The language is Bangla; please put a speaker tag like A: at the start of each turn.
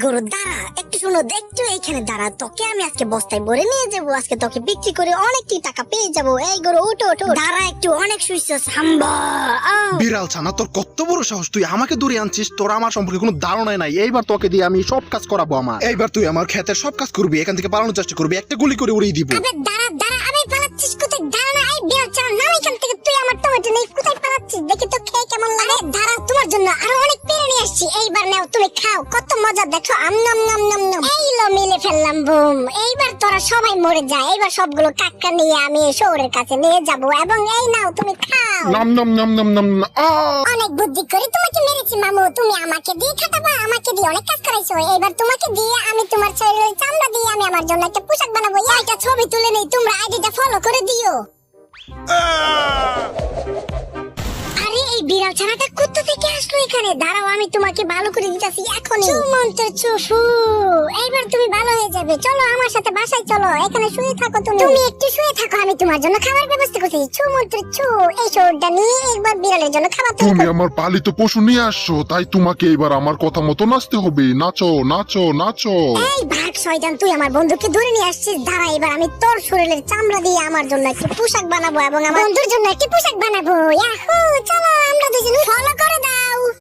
A: গরু দাঁড়া একটু, শোনো একটু এইখানে দাঁড়া, তোকে আমি আজকে বস্তায় ভরে নিয়ে যাবো, আজকে তোকে বিক্রি করে অনেকটি টাকা পেয়ে যাবো। এই গরু ওঠো ওঠো, দাঁড়া একটু, অনেক শুইছস হাম্বা।
B: বিড়াল ছানা, তোর কত বড় সাহস, তুই আমাকে দূরে আনছিস? তোর আমার সম্পর্কে কোনো ধারণাই নাই। এইবার তোকে দিয়ে আমি সব কাজ করাবো। আমার এইবার তুই আমার ক্ষেতের সব কাজ করবি, এখান থেকে পালানোর চেষ্টা করবি, একটা গুলি করে উড়িয়ে দিব।
A: আবে দাঁড়া দাঁড়া, আমি পালাচ্ছিস কোথায়? দাঁড়া না, এই বিড়াল ছানা নাম এখান থেকে, তুই আমার টমেটো নেই, কোথায় পালাচ্ছিস? দেখি তো খেয়ে কেমন লাগে। দাঁড়া, তোমার জন্য আরো অনেক পেরে নিয়ে আসছি, এইবার নাও তুমি খাও, কত মজা দেখো। নাম নাম নাম নাম, এই লো মিলে ফেললাম, বুম। এইবার তোরা সবাই মরে যায়, এইবার সবগুলো কাক্কা নিয়ে আমি শহরের কাছে নিয়ে যাব, এবং এই নাও তুমি খাও।
B: নাম নাম নাম নাম নাম নাম।
A: অনেক বুদ্ধি করে তোমাকে মেরেছি মামু, তুমি আমাকে দিয়ে খাটাবা, আমাকে দিয়ে অনেক কাজ করাইছো। এইবার তোমাকে দিয়ে আমি তোমার শরীরের চামড়া দিয়ে আমি আমার জন্য একটা পোশাক বানাবো। একটা ছবি তুলে নেই, তোমরা আইডিটা ফলো করে দিও। আরে এই বিড়াল ছানাটা কোথা থেকে আসলো এখানে? দাঁড়াও, আমি তোমাকে ভালো করে দিতেছি এখনই। মন্ত্র চুফু, এইবার তুমি ভালো হয়ে যাবে। চলো আমার সাথে বাসায় চলো, এখানে শুয়ে থাকো। তুমি একটু শুয়ে থাকো, আমি তোমার জন্য খাবার ব্যবস্থা করছি। ছু মন্ত্র ছু, এই শরীরটা নিয়ে একবার বিড়ালের জন্য খাবার তৈরি
C: তুমি
A: করো।
C: আমার পালিত পশু নিয়ে আসছো, তাই তোমাকে এবার আমার কথা মতো নাচতে হবে। নাচো নাচো নাচো।
A: এই ভাগ শয়তান, তুই আমার বন্ধুকে ধরে নিয়ে আসছিস। দাঁড়া, এবার আমি তোর শরীরের চামড়া দিয়ে আমার জন্য একটি পোশাক বানাবো এবং আমার বন্ধুর জন্য একটি পোশাক বানাবো। ইয়াহু, চলো আমরা দুজন ফলো করে দাও।